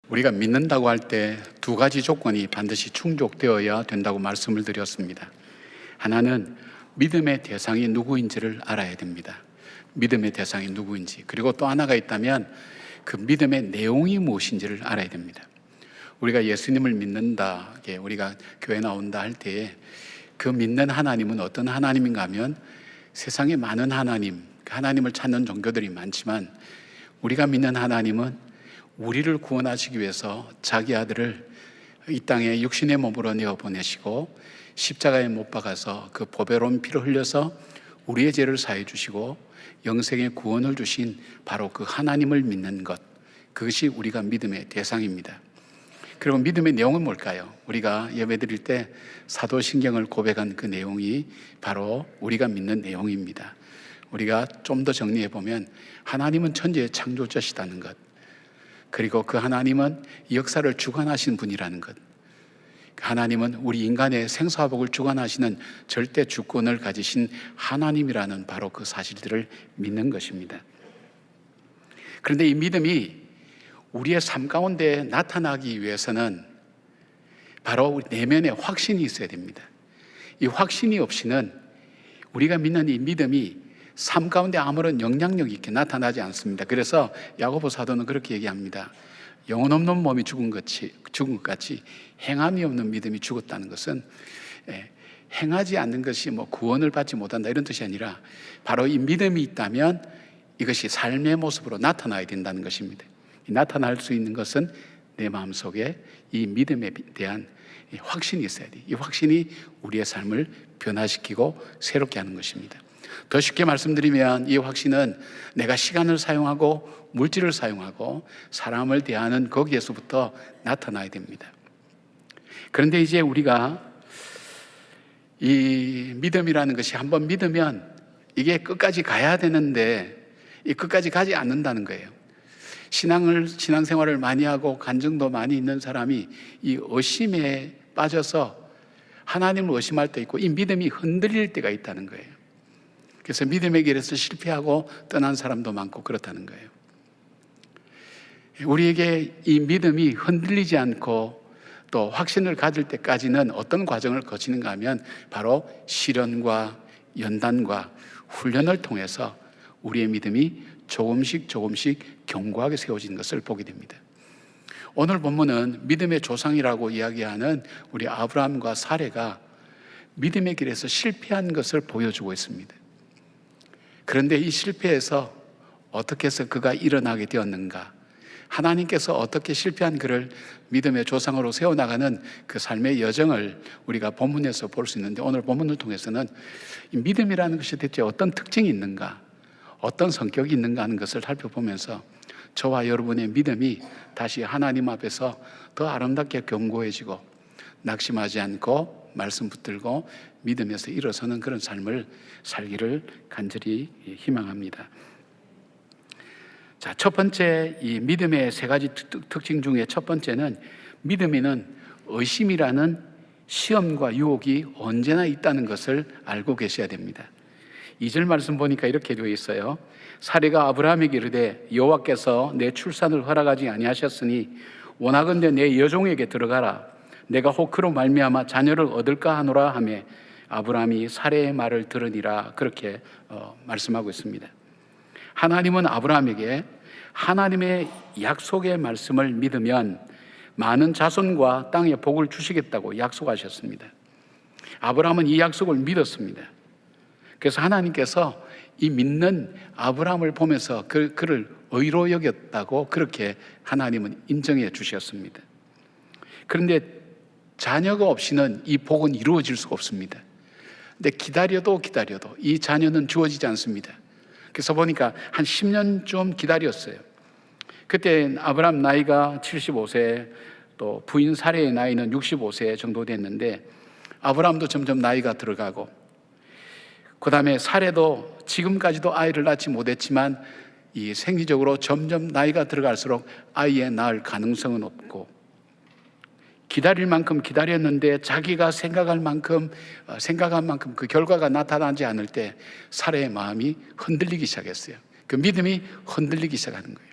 우리가 믿는다고 할 때 두 가지 조건이 반드시 충족되어야 된다고 말씀을 드렸습니다. 하나는 믿음의 대상이 누구인지를 알아야 됩니다. 믿음의 대상이 누구인지. 그리고 또 하나가 있다면 그 믿음의 내용이 무엇인지를 알아야 됩니다. 우리가 예수님을 믿는다, 우리가 교회 나온다 할 때에 그 믿는 하나님은 어떤 하나님인가 하면 세상에 많은 하나님을 찾는 종교들이 많지만 우리가 믿는 하나님은 우리를 구원하시기 위해서 자기 아들을 이 땅에 육신의 몸으로 내어보내시고 십자가에 못 박아서 그 보배로운 피를 흘려서 우리의 죄를 사해 주시고 영생의 구원을 주신 바로 그 하나님을 믿는 것, 그것이 우리가 믿음의 대상입니다. 그리고 믿음의 내용은 뭘까요? 우리가 예배드릴 때 사도신경을 고백한 그 내용이 바로 우리가 믿는 내용입니다. 우리가 좀 더 정리해 보면 하나님은 천지의 창조자시다는 것, 그리고 그 하나님은 역사를 주관하신 분이라는 것, 하나님은 우리 인간의 생사복을 주관하시는 절대 주권을 가지신 하나님이라는 바로 그 사실들을 믿는 것입니다. 그런데 이 믿음이 우리의 삶 가운데 나타나기 위해서는 바로 우리 내면에 확신이 있어야 됩니다. 이 확신이 없이는 우리가 믿는 이 믿음이 삶 가운데 아무런 영향력 있게 나타나지 않습니다. 그래서 야고보 사도는 그렇게 얘기합니다. 영혼 없는 몸이 죽은 것 같이 행함이 없는 믿음이 죽었다는 것은 행하지 않는 것이 구원을 받지 못한다 이런 뜻이 아니라 바로 이 믿음이 있다면 이것이 삶의 모습으로 나타나야 된다는 것입니다. 나타날 수 있는 것은 내 마음속에 이 믿음에 대한 확신이 있어야 돼요. 이 확신이 우리의 삶을 변화시키고 새롭게 하는 것입니다. 더 쉽게 말씀드리면 이 확신은 내가 시간을 사용하고 물질을 사용하고 사람을 대하는 거기에서부터 나타나야 됩니다. 그런데 이제 우리가 이 믿음이라는 것이 한번 믿으면 이게 끝까지 가야 되는데 이 끝까지 가지 않는다는 거예요. 신앙생활을 많이 하고 간증도 많이 있는 사람이 이 의심에 빠져서 하나님을 의심할 때 있고 이 믿음이 흔들릴 때가 있다는 거예요. 그래서 믿음의 길에서 실패하고 떠난 사람도 많고 그렇다는 거예요. 우리에게 이 믿음이 흔들리지 않고 또 확신을 가질 때까지는 어떤 과정을 거치는가 하면 바로 시련과 연단과 훈련을 통해서 우리의 믿음이 조금씩 견고하게 세워지는 것을 보게 됩니다. 오늘 본문은 믿음의 조상이라고 이야기하는 우리 아브라함과 사레가 믿음의 길에서 실패한 것을 보여주고 있습니다. 그런데 이 실패에서 어떻게 해서 그가 일어나게 되었는가, 하나님께서 어떻게 실패한 그를 믿음의 조상으로 세워나가는 그 삶의 여정을 우리가 본문에서 볼 수 있는데, 오늘 본문을 통해서는 이 믿음이라는 것이 대체 어떤 특징이 있는가, 어떤 성격이 있는가 하는 것을 살펴보면서 저와 여러분의 믿음이 다시 하나님 앞에서 더 아름답게 견고해지고 낙심하지 않고 말씀 붙들고 믿음에서 일어서는 그런 삶을 살기를 간절히 희망합니다. 자, 첫 번째 이 믿음의 세 가지 특징 중에 첫 번째는 믿음에는 의심이라는 시험과 유혹이 언제나 있다는 것을 알고 계셔야 됩니다. 2절 말씀 보니까 이렇게 되어 있어요. 사레가 아브라함에게 이르되 여호와께서 내 출산을 허락하지 아니하셨으니 원하건대 내 여종에게 들어가라. 내가 혹 그로 말미암아 자녀를 얻을까 하노라 하매 아브라함이 사레의 말을 들으니라. 그렇게 말씀하고 있습니다. 하나님은 아브라함에게 하나님의 약속의 말씀을 믿으면 많은 자손과 땅에 복을 주시겠다고 약속하셨습니다. 아브라함은 이 약속을 믿었습니다. 그래서 하나님께서 이 믿는 아브라함을 보면서 그를 의로 여겼다고 그렇게 하나님은 인정해 주셨습니다. 그런데 자녀가 없이는 이 복은 이루어질 수가 없습니다. 근데 기다려도 이 자녀는 주어지지 않습니다. 그래서 보니까 한 10년쯤 기다렸어요. 그때 아브라함 나이가 75세, 또 부인 사레의 나이는 65세 정도 됐는데 아브라함도 점점 나이가 들어가고, 그 다음에 사레도 지금까지도 아이를 낳지 못했지만 이 생리적으로 점점 나이가 들어갈수록 아이의 낳을 가능성은 없고, 기다릴 만큼 기다렸는데 자기가 생각한 만큼 그 결과가 나타나지 않을 때 사레의 마음이 흔들리기 시작했어요. 그 믿음이 흔들리기 시작하는 거예요.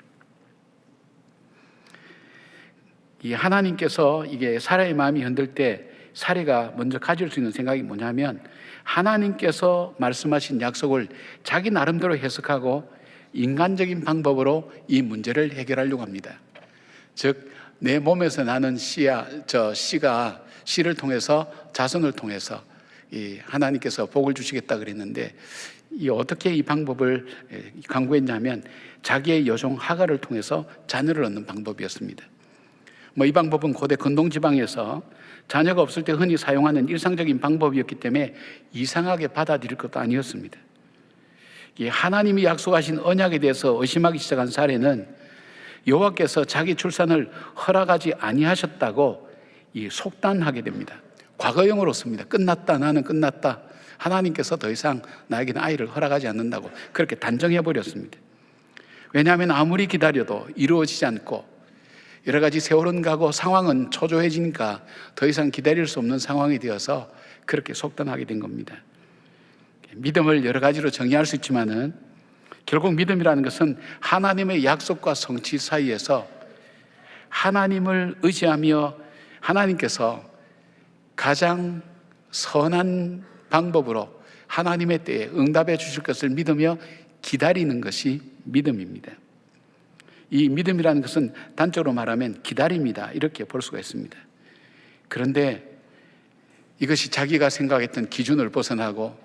이 하나님께서 이게 사라의 마음이 흔들 때 사례가 먼저 가질 수 있는 생각이 뭐냐면, 하나님께서 말씀하신 약속을 자기 나름대로 해석하고 인간적인 방법으로 이 문제를 해결하려고 합니다. 즉, 내 몸에서 나는 씨를 통해서, 자손을 통해서 이 하나님께서 복을 주시겠다 그랬는데, 어떻게 이 방법을 강구했냐면 자기의 여종 하갈을 통해서 자녀를 얻는 방법이었습니다. 이 방법은 고대 근동 지방에서 자녀가 없을 때 흔히 사용하는 일상적인 방법이었기 때문에 이상하게 받아들일 것도 아니었습니다. 하나님이 약속하신 언약에 대해서 의심하기 시작한 사례는 여호와께서 자기 출산을 허락하지 아니하셨다고 속단하게 됩니다. 과거형으로 씁니다. 끝났다, 나는 끝났다. 하나님께서 더 이상 나에게는 아이를 허락하지 않는다고 그렇게 단정해 버렸습니다. 왜냐하면 아무리 기다려도 이루어지지 않고 여러 가지 세월은 가고 상황은 초조해지니까 더 이상 기다릴 수 없는 상황이 되어서 그렇게 속단하게 된 겁니다. 믿음을 여러 가지로 정의할 수 있지만은 결국 믿음이라는 것은 하나님의 약속과 성취 사이에서 하나님을 의지하며 하나님께서 가장 선한 방법으로 하나님의 때에 응답해 주실 것을 믿으며 기다리는 것이 믿음입니다. 이 믿음이라는 것은 단적으로 말하면 기다림이다, 이렇게 볼 수가 있습니다. 그런데 이것이 자기가 생각했던 기준을 벗어나고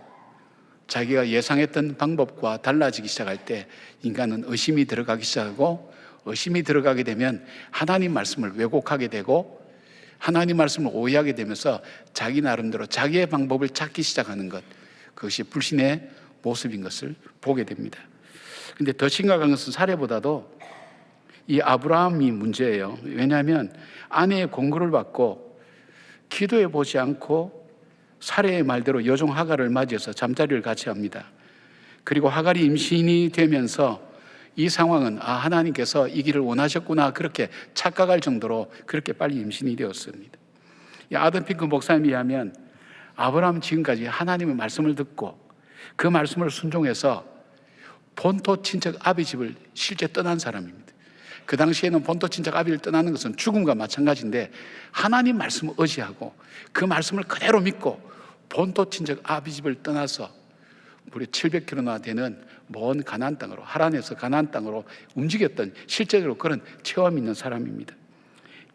자기가 예상했던 방법과 달라지기 시작할 때 인간은 의심이 들어가기 시작하고, 의심이 들어가게 되면 하나님 말씀을 왜곡하게 되고 하나님 말씀을 오해하게 되면서 자기 나름대로 자기의 방법을 찾기 시작하는 것, 그것이 불신의 모습인 것을 보게 됩니다. 그런데 더 심각한 것은 사례보다도 이 아브라함이 문제예요. 왜냐하면 아내의 공고를 받고 기도해 보지 않고 사례의 말대로 여종 하갈을 맞이해서 잠자리를 같이 합니다. 그리고 하갈이 임신이 되면서 이 상황은 하나님께서 이 길을 원하셨구나, 그렇게 착각할 정도로 그렇게 빨리 임신이 되었습니다. 아담 핑크 목사님에 의하면 아브라함은 지금까지 하나님의 말씀을 듣고 그 말씀을 순종해서 본토 친척 아비 집을 실제 떠난 사람입니다. 그 당시에는 본토 친척 아비를 떠나는 것은 죽음과 마찬가지인데, 하나님 말씀을 의지하고 그 말씀을 그대로 믿고 본토 친척 아비 집을 떠나서 무려 700km나 되는 먼 가나안 땅으로, 하란에서 가나안 땅으로 움직였던 실제적으로 그런 체험이 있는 사람입니다.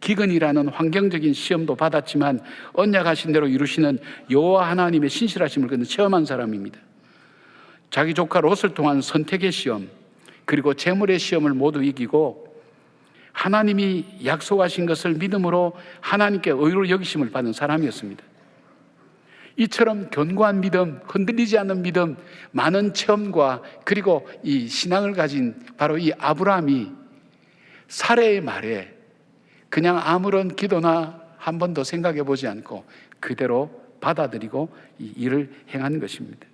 기근이라는 환경적인 시험도 받았지만 언약하신 대로 이루시는 여호와 하나님의 신실하심을 그는 체험한 사람입니다. 자기 조카 롯을 통한 선택의 시험, 그리고 재물의 시험을 모두 이기고 하나님이 약속하신 것을 믿음으로 하나님께 의로 여기심을 받은 사람이었습니다. 이처럼 견고한 믿음, 흔들리지 않는 믿음, 많은 체험과 그리고 이 신앙을 가진 바로 이 아브라함이 사례의 말에 그냥 아무런 기도나 한 번도 생각해 보지 않고 그대로 받아들이고 이 일을 행하는 것입니다.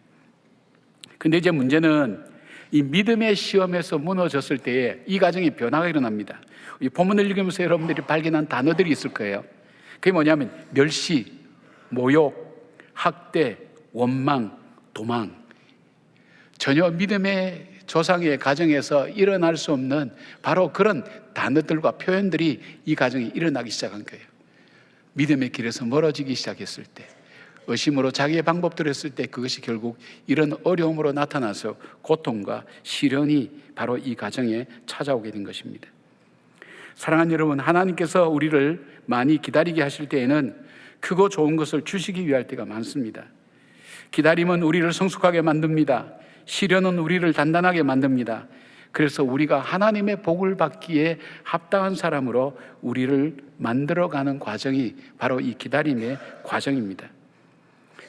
근데 이제 문제는 이 믿음의 시험에서 무너졌을 때에 이 가정에 변화가 일어납니다. 이 본문을 읽으면서 여러분들이 발견한 단어들이 있을 거예요. 그게 뭐냐면 멸시, 모욕, 학대, 원망, 도망. 전혀 믿음의 조상의 가정에서 일어날 수 없는 바로 그런 단어들과 표현들이 이 가정에 일어나기 시작한 거예요. 믿음의 길에서 멀어지기 시작했을 때, 의심으로 자기의 방법대로 했을 때 그것이 결국 이런 어려움으로 나타나서 고통과 시련이 바로 이 가정에 찾아오게 된 것입니다. 사랑하는 여러분, 하나님께서 우리를 많이 기다리게 하실 때에는 크고 좋은 것을 주시기 위할 때가 많습니다. 기다림은 우리를 성숙하게 만듭니다. 시련은 우리를 단단하게 만듭니다. 그래서 우리가 하나님의 복을 받기에 합당한 사람으로 우리를 만들어가는 과정이 바로 이 기다림의 과정입니다.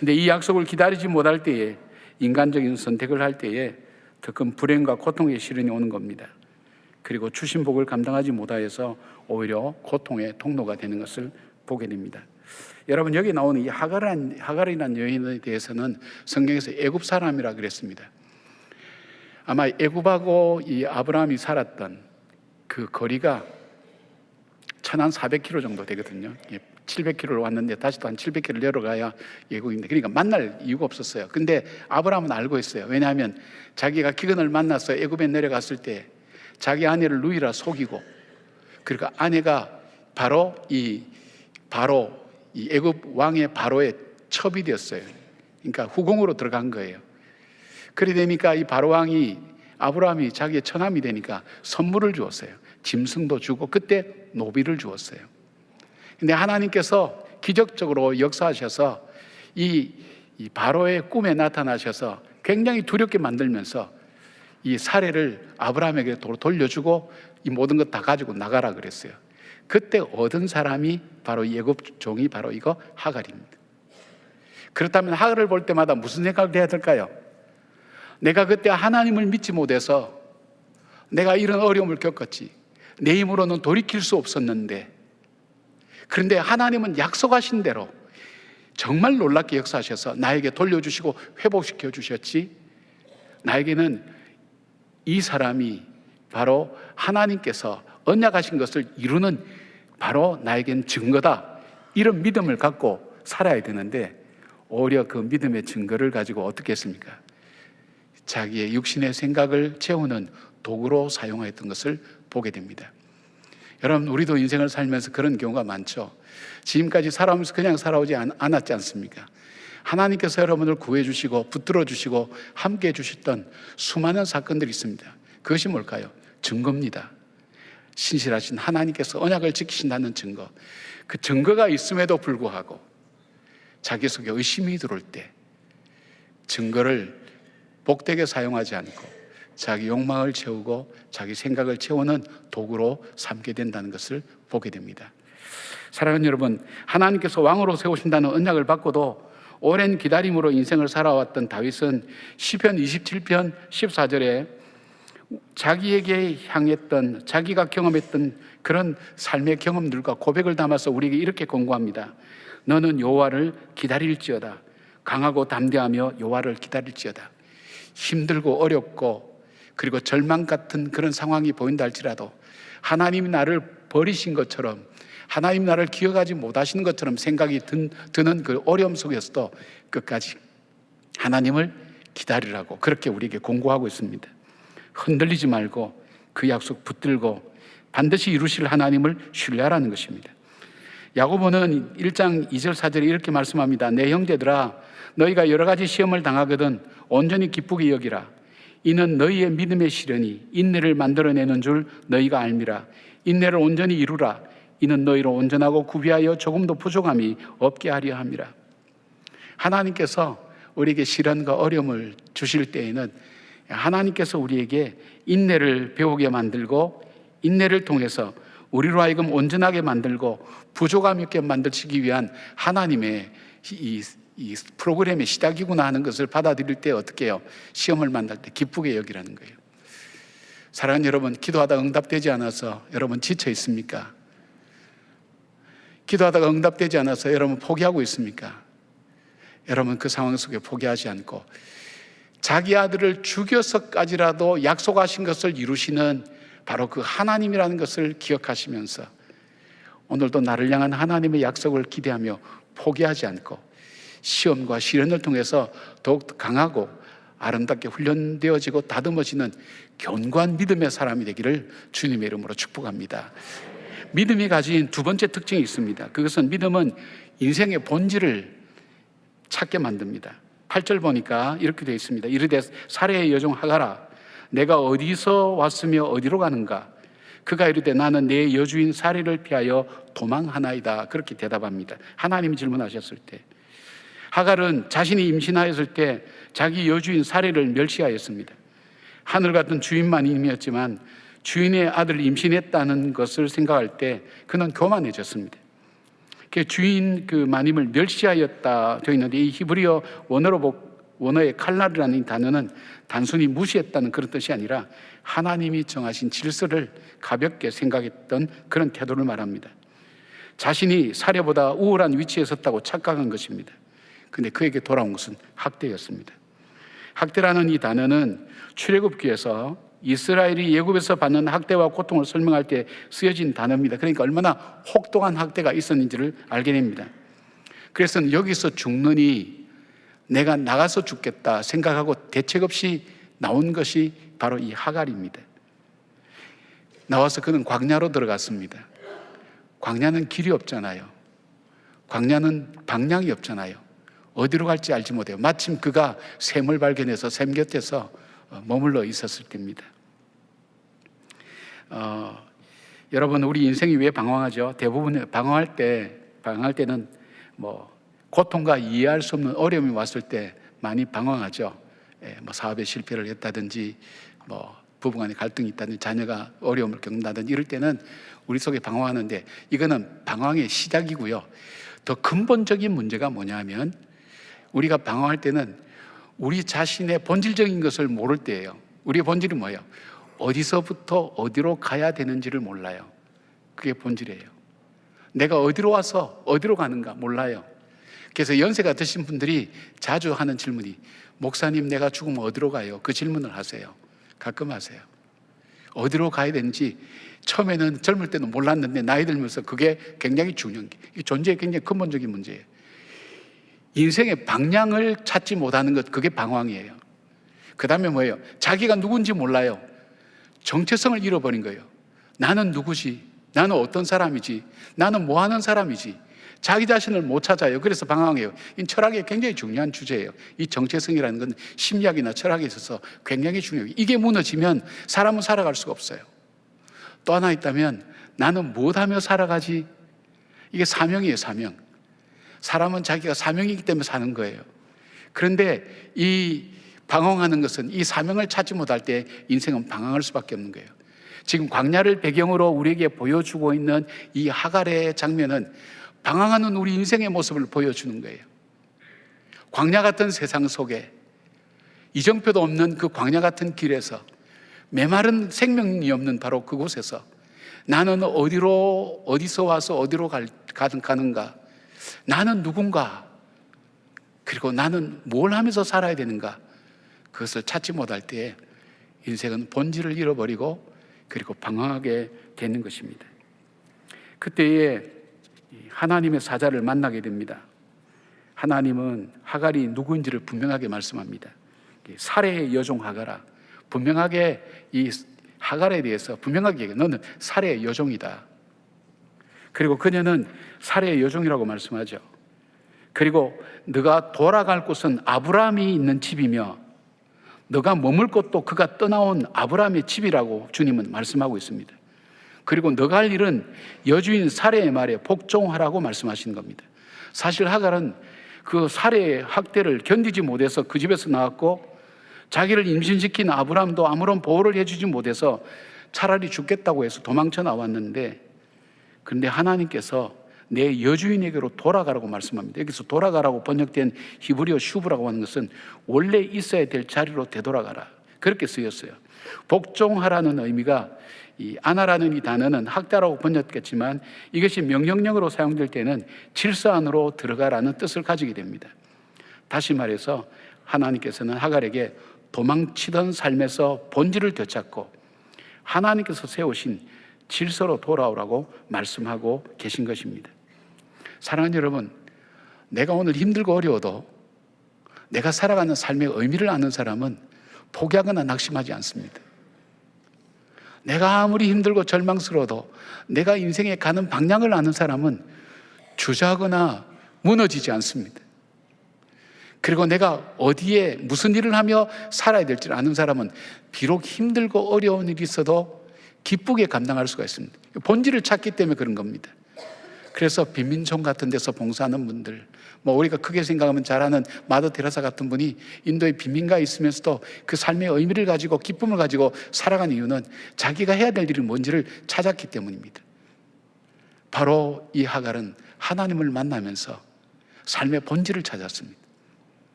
근데 이 약속을 기다리지 못할 때에, 인간적인 선택을 할 때에 더 큰 불행과 고통의 시련이 오는 겁니다. 그리고 주신 복을 감당하지 못하여서 오히려 고통의 통로가 되는 것을 보게 됩니다. 여러분, 여기 나오는 이 하갈이라는 여인에 대해서는 성경에서 애굽 사람이라 그랬습니다. 아마 애굽하고 이 아브라함이 살았던 그 거리가 1400km 정도 되거든요. 700km를 왔는데 다시 또 한 700km를 내려가야 애굽인데, 그러니까 만날 이유가 없었어요. 근데 아브라함은 알고 있어요. 왜냐하면 자기가 기근을 만나서 애굽에 내려갔을 때 자기 아내를 누이라 속이고, 그러니까 아내가 이 애굽 왕의 바로의 첩이 되었어요. 그러니까 후궁으로 들어간 거예요. 그래 되니까 이 바로 왕이 아브라함이 자기의 처남이 되니까 선물을 주었어요. 짐승도 주고 그때 노비를 주었어요. 근데 하나님께서 기적적으로 역사하셔서 이 바로의 꿈에 나타나셔서 굉장히 두렵게 만들면서 이 사례를 아브라함에게 돌려주고 이 모든 것 다 가지고 나가라 그랬어요. 그때 얻은 사람이 바로 애굽 종이 바로 이거 하갈입니다. 그렇다면 하갈을 볼 때마다 무슨 생각을 해야 될까요? 내가 그때 하나님을 믿지 못해서 내가 이런 어려움을 겪었지. 내 힘으로는 돌이킬 수 없었는데, 그런데 하나님은 약속하신 대로 정말 놀랍게 역사하셔서 나에게 돌려주시고 회복시켜 주셨지. 나에게는 이 사람이 바로 하나님께서 언약하신 것을 이루는 바로 나에겐 증거다. 이런 믿음을 갖고 살아야 되는데, 오히려 그 믿음의 증거를 가지고 어떻게 했습니까? 자기의 육신의 생각을 채우는 도구로 사용했던 것을 보게 됩니다. 여러분, 우리도 인생을 살면서 그런 경우가 많죠. 지금까지 살아오면서 그냥 살아오지 않았지 않습니까? 하나님께서 여러분을 구해주시고 붙들어주시고 함께해 주셨던 수많은 사건들이 있습니다. 그것이 뭘까요? 증거입니다. 신실하신 하나님께서 언약을 지키신다는 증거. 그 증거가 있음에도 불구하고 자기 속에 의심이 들어올 때 증거를 복되게 사용하지 않고 자기 욕망을 채우고 자기 생각을 채우는 도구로 삼게 된다는 것을 보게 됩니다. 사랑하는 여러분, 하나님께서 왕으로 세우신다는 언약을 받고도 오랜 기다림으로 인생을 살아왔던 다윗은 시편 27편 14절에 자기에게 향했던, 자기가 경험했던 그런 삶의 경험들과 고백을 담아서 우리에게 이렇게 권고합니다. 너는 여호와를 기다릴지어다. 강하고 담대하며 여호와를 기다릴지어다. 힘들고 어렵고 그리고 절망 같은 그런 상황이 보인다 할지라도 하나님이 나를 버리신 것처럼, 하나님 나를 기억하지 못하시는 것처럼 생각이 드는 그 어려움 속에서도 끝까지 하나님을 기다리라고 그렇게 우리에게 권고하고 있습니다. 흔들리지 말고 그 약속 붙들고 반드시 이루실 하나님을 신뢰하라는 것입니다. 야고보는 1장 2절 4절에 이렇게 말씀합니다. 내 형제들아, 너희가 여러 가지 시험을 당하거든 온전히 기쁘게 여기라. 이는 너희의 믿음의 시련이 인내를 만들어내는 줄 너희가 알미라. 인내를 온전히 이루라. 이는 너희로 온전하고 구비하여 조금도 부족함이 없게 하려 함이라. 하나님께서 우리에게 시련과 어려움을 주실 때에는 하나님께서 우리에게 인내를 배우게 만들고 인내를 통해서 우리로 하여금 온전하게 만들고 부족함 있게 만드시기 위한 하나님의 이 프로그램의 시작이구나 하는 것을 받아들일 때 어떻게 해요? 시험을 만날 때 기쁘게 여기라는 거예요. 사랑하는 여러분, 기도하다 응답되지 않아서 여러분 지쳐 있습니까? 기도하다가 응답되지 않아서 여러분 포기하고 있습니까? 여러분 그 상황 속에 포기하지 않고 자기 아들을 죽여서까지라도 약속하신 것을 이루시는 바로 그 하나님이라는 것을 기억하시면서 오늘도 나를 향한 하나님의 약속을 기대하며 포기하지 않고 시험과 시련을 통해서 더욱 강하고 아름답게 훈련되어지고 다듬어지는 견고한 믿음의 사람이 되기를 주님의 이름으로 축복합니다. 믿음이 가진 두 번째 특징이 있습니다. 그것은 믿음은 인생의 본질을 찾게 만듭니다. 8절 보니까 이렇게 되어 있습니다. 이르되 사레의 여종 하갈아, 내가 어디서 왔으며 어디로 가는가? 그가 이르되 나는 내 여주인 사레를 피하여 도망하나이다. 그렇게 대답합니다. 하나님이 질문하셨을 때 하갈은 자신이 임신하였을 때 자기 여주인 사레를 멸시하였습니다. 하늘 같은 주인마님이었지만 주인의 아들을 임신했다는 것을 생각할 때 그는 교만해졌습니다. 주인 그 마님을 멸시하였다 되어 있는데 이 히브리어 원어의 칼날이라는 단어는 단순히 무시했다는 그런 뜻이 아니라 하나님이 정하신 질서를 가볍게 생각했던 그런 태도를 말합니다. 자신이 사례보다 우월한 위치에 섰다고 착각한 것입니다. 그런데 그에게 돌아온 것은 학대였습니다. 학대라는 이 단어는 출애굽기에서 이스라엘이 애굽에서 받는 학대와 고통을 설명할 때 쓰여진 단어입니다. 그러니까 얼마나 혹독한 학대가 있었는지를 알게 됩니다. 그래서 여기서 죽느니 내가 나가서 죽겠다 생각하고 대책 없이 나온 것이 바로 이 하갈입니다. 나와서 그는 광야로 들어갔습니다. 광야는 길이 없잖아요. 광야는 방향이 없잖아요. 어디로 갈지 알지 못해요. 마침 그가 샘을 발견해서 샘 곁에서 머물러 있었을 때입니다. 여러분, 우리 인생이 왜 방황하죠? 대부분 방황할 때는 고통과 이해할 수 없는 어려움이 왔을 때 많이 방황하죠. 사업에 실패를 했다든지, 부부간에 갈등이 있다든지, 자녀가 어려움을 겪는다든지 이럴 때는 우리 속에 방황하는데, 이거는 방황의 시작이고요. 더 근본적인 문제가 뭐냐면, 우리가 방황할 때는 우리 자신의 본질적인 것을 모를 때예요. 우리의 본질이 뭐예요? 어디서부터 어디로 가야 되는지를 몰라요. 그게 본질이에요. 내가 어디로 와서 어디로 가는가 몰라요. 그래서 연세가 드신 분들이 자주 하는 질문이, 목사님, 내가 죽으면 어디로 가요? 그 질문을 하세요. 가끔 하세요. 어디로 가야 되는지 처음에는 젊을 때는 몰랐는데 나이 들면서 그게 굉장히 중요한 게, 이 존재의 굉장히 근본적인 문제예요. 인생의 방향을 찾지 못하는 것, 그게 방황이에요. 그 다음에 뭐예요? 자기가 누군지 몰라요. 정체성을 잃어버린 거예요. 나는 누구지? 나는 어떤 사람이지? 나는 뭐 하는 사람이지? 자기 자신을 못 찾아요. 그래서 방황해요. 이 철학에 굉장히 중요한 주제예요. 이 정체성이라는 건 심리학이나 철학에 있어서 굉장히 중요해요. 이게 무너지면 사람은 살아갈 수가 없어요. 또 하나 있다면, 나는 무엇하며 살아가지? 이게 사명이에요. 사명. 사람은 자기가 사명이기 때문에 사는 거예요. 그런데 이 방황하는 것은, 이 사명을 찾지 못할 때 인생은 방황할 수밖에 없는 거예요. 지금 광야를 배경으로 우리에게 보여주고 있는 이 하갈의 장면은 방황하는 우리 인생의 모습을 보여주는 거예요. 광야 같은 세상 속에, 이정표도 없는 그 광야 같은 길에서, 메마른 생명이 없는 바로 그곳에서 나는 어디서 와서 어디로 가는가? 나는 누군가? 그리고 나는 뭘 하면서 살아야 되는가? 그것을 찾지 못할 때에 인생은 본질을 잃어버리고 그리고 방황하게 되는 것입니다. 그때에 하나님의 사자를 만나게 됩니다. 하나님은 하갈이 누구인지를 분명하게 말씀합니다. 사레의 여종 하갈아, 분명하게 이 하갈에 대해서 분명하게 얘기해요. 너는 사레의 여종이다. 그리고 그녀는 사레의 여종이라고 말씀하죠. 그리고 너가 돌아갈 곳은 아브라함이 있는 집이며 너가 머물 곳도 그가 떠나온 아브라함의 집이라고 주님은 말씀하고 있습니다. 그리고 너가 할 일은 여주인 사레의 말에 복종하라고 말씀하시는 겁니다. 사실 하갈은 그 사레의 학대를 견디지 못해서 그 집에서 나왔고, 자기를 임신시킨 아브라함도 아무런 보호를 해주지 못해서 차라리 죽겠다고 해서 도망쳐 나왔는데, 그런데 하나님께서 내 여주인에게로 돌아가라고 말씀합니다. 여기서 돌아가라고 번역된 히브리어 슈브라고 하는 것은 원래 있어야 될 자리로 되돌아가라, 그렇게 쓰였어요. 복종하라는 의미가, 이 아나라는 이 단어는 학대라고 번역했지만 이것이 명령형으로 사용될 때는 질서 안으로 들어가라는 뜻을 가지게 됩니다. 다시 말해서 하나님께서는 하갈에게 도망치던 삶에서 본질을 되찾고 하나님께서 세우신 질서로 돌아오라고 말씀하고 계신 것입니다. 사랑하는 여러분, 내가 오늘 힘들고 어려워도 내가 살아가는 삶의 의미를 아는 사람은 포기하거나 낙심하지 않습니다. 내가 아무리 힘들고 절망스러워도 내가 인생에 가는 방향을 아는 사람은 주저하거나 무너지지 않습니다. 그리고 내가 어디에 무슨 일을 하며 살아야 될지를 아는 사람은 비록 힘들고 어려운 일이 있어도 기쁘게 감당할 수가 있습니다. 본질을 찾기 때문에 그런 겁니다. 그래서 빈민촌 같은 데서 봉사하는 분들, 우리가 크게 생각하면 잘 아는 마더 테레사 같은 분이 인도의 빈민가에 있으면서도 그 삶의 의미를 가지고 기쁨을 가지고 살아가는 이유는 자기가 해야 될 일이 뭔지를 찾았기 때문입니다. 바로 이 하갈은 하나님을 만나면서 삶의 본질을 찾았습니다.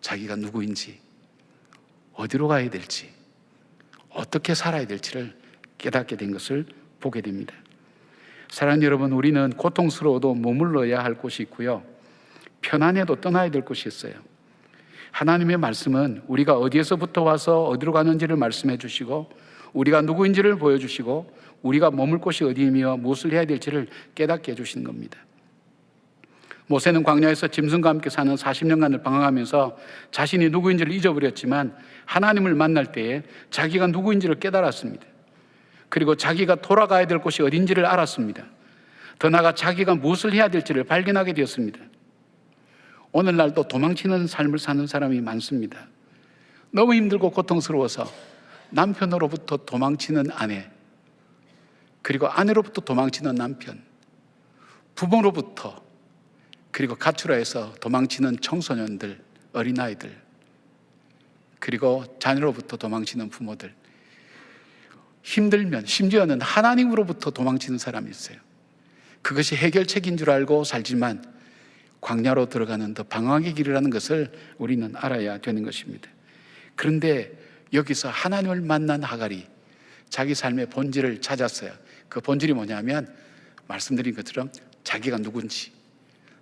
자기가 누구인지, 어디로 가야 될지, 어떻게 살아야 될지를 깨닫게 된 것을 보게 됩니다. 사랑하는 여러분, 우리는 고통스러워도 머물러야 할 곳이 있고요, 편안해도 떠나야 될 곳이 있어요. 하나님의 말씀은 우리가 어디에서부터 와서 어디로 가는지를 말씀해 주시고, 우리가 누구인지를 보여주시고, 우리가 머물 곳이 어디이며 무엇을 해야 될지를 깨닫게 해주시는 겁니다. 모세는 광야에서 짐승과 함께 사는 40년간을 방황하면서 자신이 누구인지를 잊어버렸지만 하나님을 만날 때에 자기가 누구인지를 깨달았습니다. 그리고 자기가 돌아가야 될 곳이 어딘지를 알았습니다. 더 나아가 자기가 무엇을 해야 될지를 발견하게 되었습니다. 오늘날도 도망치는 삶을 사는 사람이 많습니다. 너무 힘들고 고통스러워서 남편으로부터 도망치는 아내, 그리고 아내로부터 도망치는 남편, 부모로부터, 그리고 가출해서 도망치는 청소년들, 어린아이들, 그리고 자녀로부터 도망치는 부모들, 힘들면 심지어는 하나님으로부터 도망치는 사람이 있어요. 그것이 해결책인 줄 알고 살지만 광야로 들어가는 더 방황의 길이라는 것을 우리는 알아야 되는 것입니다. 그런데 여기서 하나님을 만난 하갈이 자기 삶의 본질을 찾았어요. 그 본질이 뭐냐면 말씀드린 것처럼 자기가 누군지,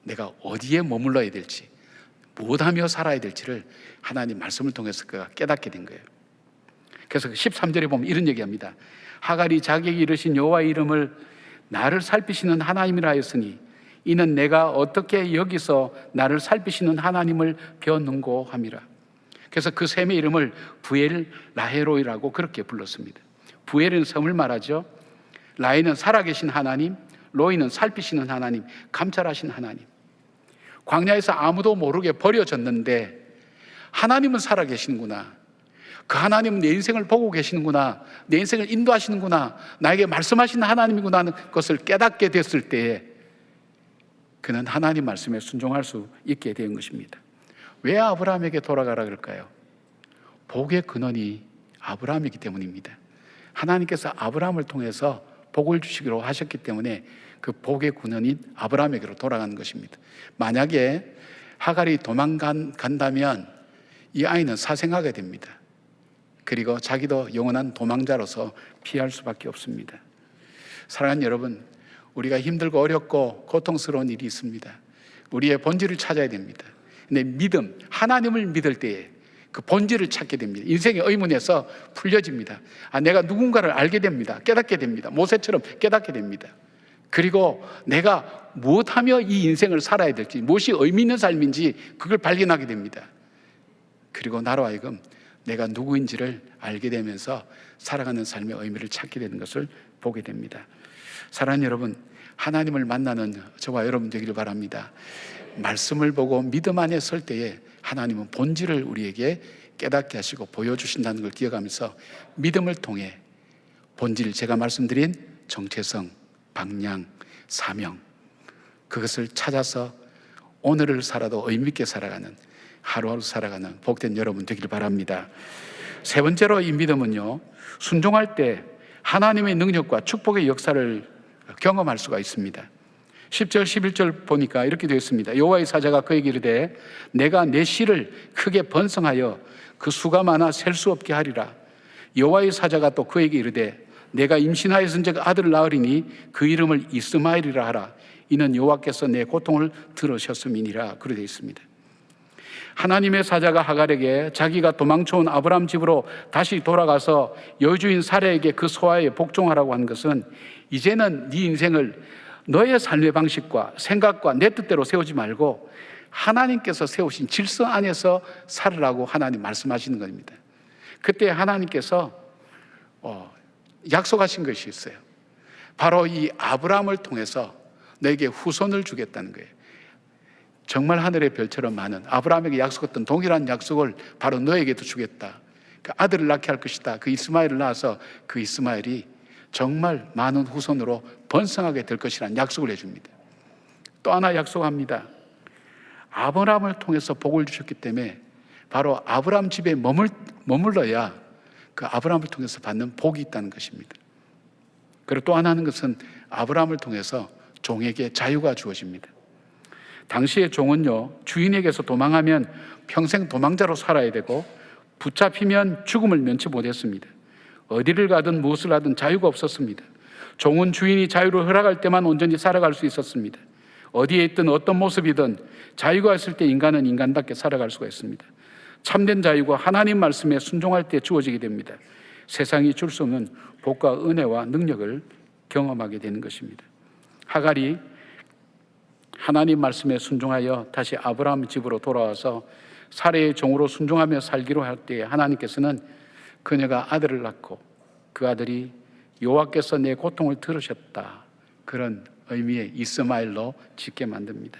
내가 어디에 머물러야 될지, 무엇하며 살아야 될지를 하나님 말씀을 통해서 그가 깨닫게 된 거예요. 그래서 13절에 보면 이런 얘기합니다. 하갈이 자기에게 이르신 여호와의 이름을 나를 살피시는 하나님이라 하였으니 이는 내가 어떻게 여기서 나를 살피시는 하나님을 벼는고 함이라. 그래서 그 샘의 이름을 부엘 라헤로이라고 그렇게 불렀습니다. 부엘은 섬을 말하죠. 라헬은 살아계신 하나님, 로이는 살피시는 하나님, 감찰하신 하나님. 광야에서 아무도 모르게 버려졌는데 하나님은 살아계시는구나, 그 하나님은 내 인생을 보고 계시는구나, 내 인생을 인도하시는구나, 나에게 말씀하시는 하나님이구나 하는 것을 깨닫게 됐을 때에 그는 하나님 말씀에 순종할 수 있게 된 것입니다. 왜 아브라함에게 돌아가라 그럴까요? 복의 근원이 아브라함이기 때문입니다. 하나님께서 아브라함을 통해서 복을 주시기로 하셨기 때문에 그 복의 근원인 아브라함에게로 돌아가는 것입니다. 만약에 하갈이 도망간다면 이 아이는 사생하게 됩니다. 그리고 자기도 영원한 도망자로서 피할 수밖에 없습니다. 사랑하는 여러분, 우리가 힘들고 어렵고 고통스러운 일이 있습니다. 우리의 본질을 찾아야 됩니다. 근데 믿음, 하나님을 믿을 때에 그 본질을 찾게 됩니다. 인생의 의문에서 풀려집니다. 내가 누군가를 알게 됩니다. 깨닫게 됩니다. 모세처럼 깨닫게 됩니다. 그리고 내가 무엇하며 이 인생을 살아야 될지, 무엇이 의미 있는 삶인지 그걸 발견하게 됩니다. 그리고 나로 하여금 내가 누구인지를 알게 되면서 살아가는 삶의 의미를 찾게 되는 것을 보게 됩니다. 사랑하는 여러분, 하나님을 만나는 저와 여러분 되기를 바랍니다. 말씀을 보고 믿음 안에 설 때에 하나님은 본질을 우리에게 깨닫게 하시고 보여주신다는 걸 기억하면서 믿음을 통해 본질, 제가 말씀드린 정체성, 방향, 사명, 그것을 찾아서 오늘을 살아도 의미 있게 살아가는, 하루하루 살아가는 복된 여러분 되기를 바랍니다. 세 번째로 이 믿음은요, 순종할 때 하나님의 능력과 축복의 역사를 경험할 수가 있습니다. 10절 11절 보니까 이렇게 되어 있습니다. 여호와의 사자가 그에게 이르되 내가 내 씨를 크게 번성하여 그 수가 많아 셀 수 없게 하리라. 여호와의 사자가 또 그에게 이르되 내가 임신하였은즉 아들을 낳으리니 그 이름을 이스마엘이라 하라. 이는 여호와께서 내 고통을 들으셨음이니라. 그렇게 되어 있습니다. 하나님의 사자가 하갈에게 자기가 도망쳐온 아브라함 집으로 다시 돌아가서 여주인 사레에게 그 소화에 복종하라고 한 것은 이제는 네 인생을 너의 삶의 방식과 생각과 내 뜻대로 세우지 말고 하나님께서 세우신 질서 안에서 살으라고 하나님 말씀하시는 겁니다. 그때 하나님께서 약속하신 것이 있어요. 바로 이 아브라함을 통해서 너에게 후손을 주겠다는 거예요. 정말 하늘의 별처럼 많은, 아브라함에게 약속했던 동일한 약속을 바로 너에게도 주겠다. 그 아들을 낳게 할 것이다. 그 이스마엘을 낳아서 그 이스마엘이 정말 많은 후손으로 번성하게 될 것이라는 약속을 해줍니다. 또 하나 약속합니다. 아브라함을 통해서 복을 주셨기 때문에 바로 아브라함 집에 머물러야 그 아브라함을 통해서 받는 복이 있다는 것입니다. 그리고 또 하나는 것은 아브라함을 통해서 종에게 자유가 주어집니다. 당시의 종은요, 주인에게서 도망하면 평생 도망자로 살아야 되고 붙잡히면 죽음을 면치 못했습니다. 어디를 가든 무엇을 하든 자유가 없었습니다. 종은 주인이 자유를 허락할 때만 온전히 살아갈 수 있었습니다. 어디에 있든 어떤 모습이든 자유가 있을 때 인간은 인간답게 살아갈 수가 있습니다. 참된 자유가 하나님 말씀에 순종할 때 주어지게 됩니다. 세상이 줄 수 없는 복과 은혜와 능력을 경험하게 되는 것입니다. 하갈이 하나님 말씀에 순종하여 다시 아브라함 집으로 돌아와서 사레의 종으로 순종하며 살기로 할 때에 하나님께서는 그녀가 아들을 낳고 그 아들이 여호와께서 내 고통을 들으셨다, 그런 의미의 이스마엘로 짓게 만듭니다.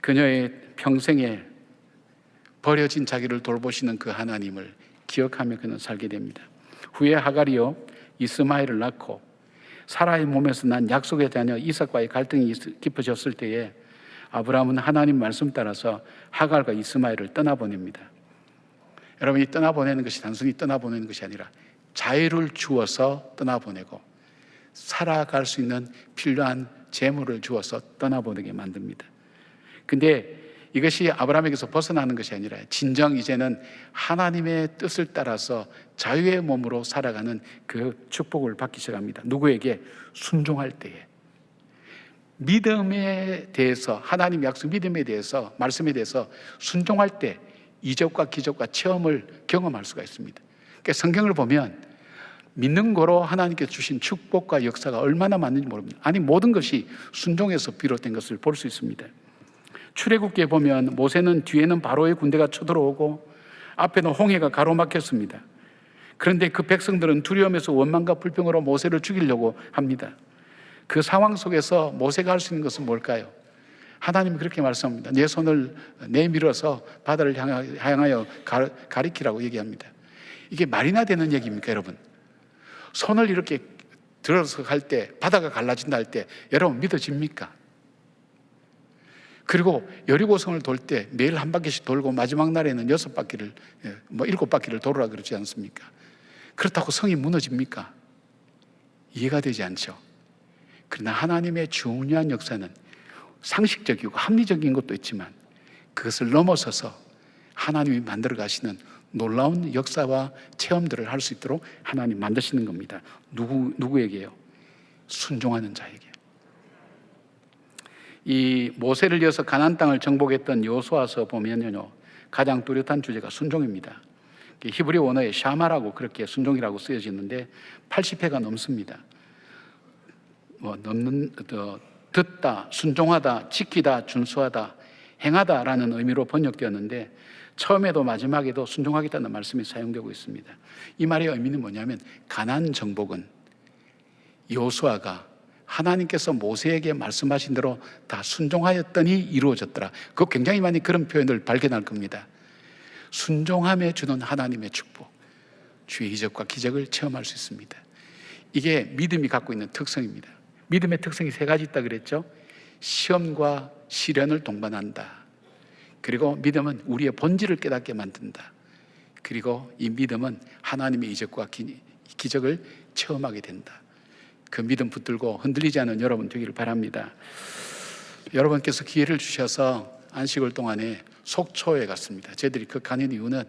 그녀의 평생에 버려진 자기를 돌보시는 그 하나님을 기억하며 그는 살게 됩니다. 후에 하갈이요 이스마엘을 낳고 사라의 몸에서 난 약속의 자녀 이삭과의 갈등이 깊어졌을 때에 아브라함은 하나님 말씀 따라서 하갈과 이스마엘을 떠나보냅니다. 여러분, 이 떠나보내는 것이 단순히 떠나보내는 것이 아니라 자유를 주어서 떠나보내고 살아갈 수 있는 필요한 재물을 주어서 떠나보내게 만듭니다. 근데 이것이 아브라함에게서 벗어나는 것이 아니라 진정 이제는 하나님의 뜻을 따라서 자유의 몸으로 살아가는 그 축복을 받기 시작합니다. 누구에게? 순종할 때에. 믿음에 대해서, 하나님 약속 믿음에 대해서, 말씀에 대해서 순종할 때 이적과 기적과 체험을 경험할 수가 있습니다. 그러니까 성경을 보면 믿는 거로 하나님께서 주신 축복과 역사가 얼마나 많은지 모릅니다. 아니, 모든 것이 순종에서 비롯된 것을 볼 수 있습니다. 출애굽기에 보면 모세는 뒤에는 바로의 군대가 쳐들어오고 앞에는 홍해가 가로막혔습니다. 그런데 그 백성들은 두려움에서 원망과 불평으로 모세를 죽이려고 합니다. 그 상황 속에서 모세가 할 수 있는 것은 뭘까요? 하나님이 그렇게 말씀합니다. 내 손을 내밀어서 바다를 향하여 가리키라고 얘기합니다. 이게 말이나 되는 얘기입니까, 여러분? 손을 이렇게 들어서 갈 때 바다가 갈라진다 할 때 여러분 믿어집니까? 그리고 여리고성을 돌 때 매일 한 바퀴씩 돌고 마지막 날에는 6바퀴를 7바퀴를 돌으라 그러지 않습니까? 그렇다고 성이 무너집니까? 이해가 되지 않죠. 그러나 하나님의 중요한 역사는 상식적이고 합리적인 것도 있지만 그것을 넘어서서 하나님이 만들어 가시는 놀라운 역사와 체험들을 할 수 있도록 하나님 만드시는 겁니다. 누구에게요? 순종하는 자에게. 이 모세를 이어서 가나안 땅을 정복했던 여호수아서 보면요, 가장 뚜렷한 주제가 순종입니다. 히브리 원어에 샤마라고 그렇게 순종이라고 쓰여지는데 80회가 넘습니다. 듣다, 순종하다, 지키다, 준수하다, 행하다라는 의미로 번역되었는데 처음에도 마지막에도 순종하겠다는 말씀이 사용되고 있습니다. 이 말의 의미는 뭐냐면 가나안 정복은 여호수아가 하나님께서 모세에게 말씀하신 대로 다 순종하였더니 이루어졌더라. 그거 굉장히 많이 그런 표현을 발견할 겁니다. 순종함에 주는 하나님의 축복, 주의 이적과 기적을 체험할 수 있습니다. 이게 믿음이 갖고 있는 특성입니다. 믿음의 특성이 3가지 있다 그랬죠. 시험과 시련을 동반한다. 그리고 믿음은 우리의 본질을 깨닫게 만든다. 그리고 이 믿음은 하나님의 이적과 기적을 체험하게 된다. 그 믿음 붙들고 흔들리지 않은 여러분 되기를 바랍니다. 여러분께서 기회를 주셔서 안식일 동안에 속초에 갔습니다. 저희들이 그 가는 이유는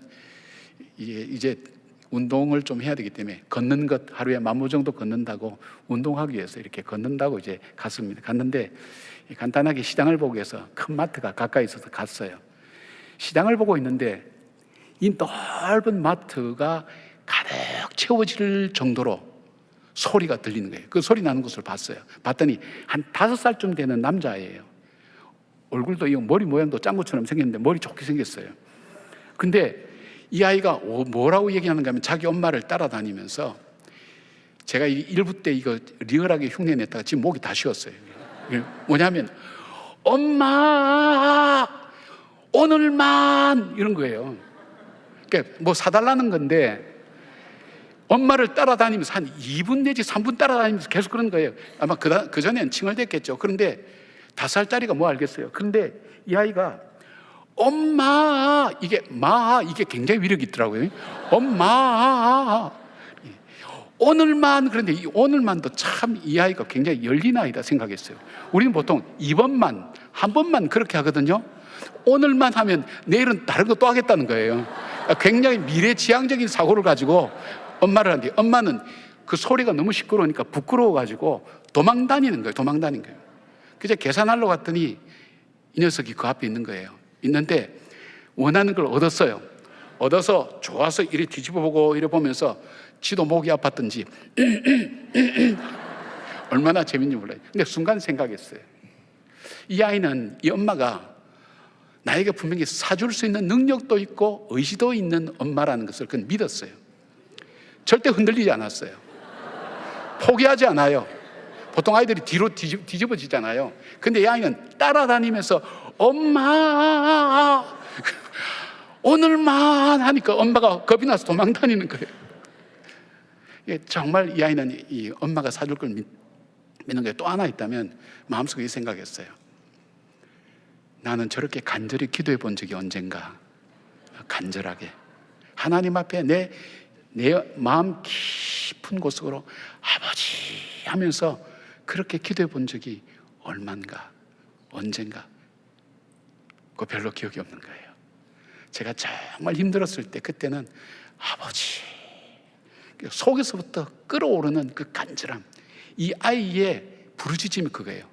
이제 운동을 좀 해야 되기 때문에 걷는 것 하루에 10,000보 정도 걷는다고 운동하기 위해서 이렇게 걷는다고 이제 갔습니다. 갔는데 간단하게 시장을 보기 위해서 큰 마트가 가까이 있어서 갔어요. 시장을 보고 있는데 이 넓은 마트가 가득 채워질 정도로 소리가 들리는 거예요. 그 소리 나는 것을 봤어요. 봤더니 한 5살쯤 되는 남자예요. 얼굴도 머리 모양도 짱구처럼 생겼는데 머리 좋게 생겼어요. 근데 이 아이가 뭐라고 얘기하는가 하면 자기 엄마를 따라다니면서 제가 이 1부 때 이거 리얼하게 흉내냈다가 지금 목이 다 쉬었어요. 뭐냐면 엄마 오늘만 이런 거예요. 그러니까 뭐 사달라는 건데 엄마를 따라다니면서 한 2분 내지 3분 따라다니면서 계속 그런 거예요. 아마 그 전엔 칭얼댔겠죠. 그런데 5살짜리가 뭐 알겠어요. 그런데 이 아이가 엄마 이게 굉장히 위력이 있더라고요. 엄마 오늘만. 그런데 이 오늘만도 참 이 아이가 굉장히 열린 아이다 생각했어요. 우리는 보통 2번만 한 번만 그렇게 하거든요. 오늘만 하면 내일은 다른 거 또 하겠다는 거예요. 굉장히 미래지향적인 사고를 가지고 엄마를 하는데 엄마는 그 소리가 너무 시끄러우니까 부끄러워가지고 도망 다니는 거예요. 그래서 계산하러 갔더니 이 녀석이 그 앞에 있는 거예요. 있는데 원하는 걸 얻었어요. 얻어서 좋아서 이리 뒤집어보고 이래 보면서 지도 목이 아팠던지 얼마나 재밌는지 몰라요. 근데 순간 생각했어요. 이 아이는 이 엄마가 나에게 분명히 사줄 수 있는 능력도 있고 의지도 있는 엄마라는 것을 그는 믿었어요. 절대 흔들리지 않았어요. 포기하지 않아요. 보통 아이들이 뒤로 뒤집어지잖아요. 근데 이 아이는 따라다니면서 엄마 오늘만 하니까 엄마가 겁이 나서 도망다니는 거예요. 정말 이 아이는 이 엄마가 사줄 걸 믿는 게 또 하나 있다면 마음속에 이 생각했어요. 나는 저렇게 간절히 기도해 본 적이 언젠가. 간절하게 하나님 앞에 내 마음 깊은 곳으로 아버지 하면서 그렇게 기도해 본 적이 얼만가, 언젠가. 그거 별로 기억이 없는 거예요. 제가 정말 힘들었을 때 그때는 아버지, 속에서부터 끓어오르는 그 간절함, 이 아이의 부르짖음이 그거예요.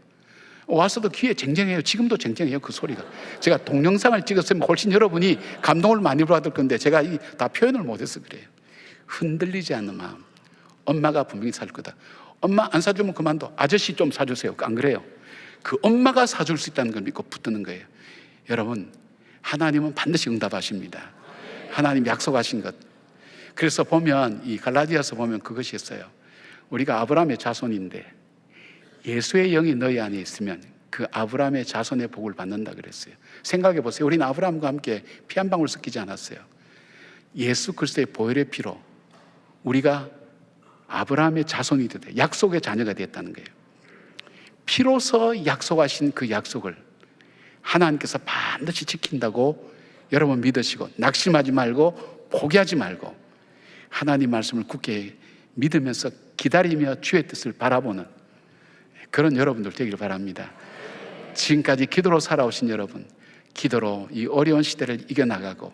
와서도 귀에 쟁쟁해요. 지금도 쟁쟁해요, 그 소리가. 제가 동영상을 찍었으면 훨씬 여러분이 감동을 많이 받을 건데 제가 다 표현을 못해서 그래요. 흔들리지 않는 마음. 엄마가 분명히 사줄 거다. 엄마 안 사주면 그만둬. 아저씨 좀 사주세요. 안 그래요? 그 엄마가 사줄 수 있다는 걸 믿고 붙드는 거예요. 여러분, 하나님은 반드시 응답하십니다. 하나님 약속하신 것. 그래서 보면 이 갈라디아서 보면 그것이 있어요. 우리가 아브라함의 자손인데 예수의 영이 너희 안에 있으면 그 아브라함의 자손의 복을 받는다 그랬어요. 생각해 보세요. 우리는 아브라함과 함께 피 한 방울 섞이지 않았어요. 예수 그리스도의 보혈의 피로 우리가 아브라함의 자손이 되다, 약속의 자녀가 됐다는 거예요. 피로서 약속하신 그 약속을 하나님께서 반드시 지킨다고 여러분 믿으시고 낙심하지 말고 포기하지 말고 하나님 말씀을 굳게 믿으면서 기다리며 주의 뜻을 바라보는 그런 여러분들 되기를 바랍니다. 지금까지 기도로 살아오신 여러분, 기도로 이 어려운 시대를 이겨나가고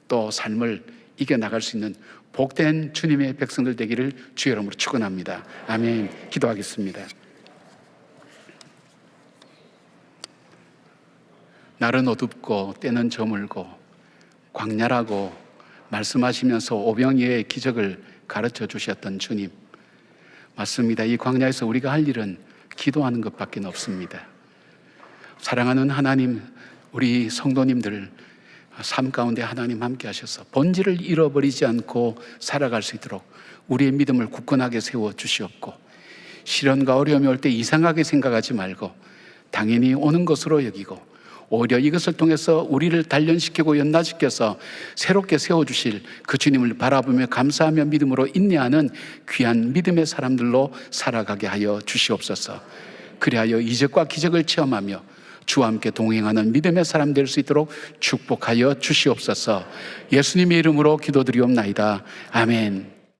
또 삶을 이겨나갈 수 있는 복된 주님의 백성들 되기를 주의 이름으로 축원합니다. 아멘. 기도하겠습니다. 날은 어둡고 때는 저물고 광야라고 말씀하시면서 오병이어의 기적을 가르쳐 주셨던 주님, 맞습니다. 이 광야에서 우리가 할 일은 기도하는 것밖에 없습니다. 사랑하는 하나님, 우리 성도님들 삶 가운데 하나님 함께 하셔서 본질을 잃어버리지 않고 살아갈 수 있도록 우리의 믿음을 굳건하게 세워 주시옵고, 시련과 어려움이 올 때 이상하게 생각하지 말고 당연히 오는 것으로 여기고 오히려 이것을 통해서 우리를 단련시키고 연단시켜서 새롭게 세워주실 그 주님을 바라보며 감사하며 믿음으로 인내하는 귀한 믿음의 사람들로 살아가게 하여 주시옵소서. 그리하여 이적과 기적을 체험하며 주와 함께 동행하는 믿음의 사람 될 수 있도록 축복하여 주시옵소서. 예수님의 이름으로 기도드리옵나이다. 아멘.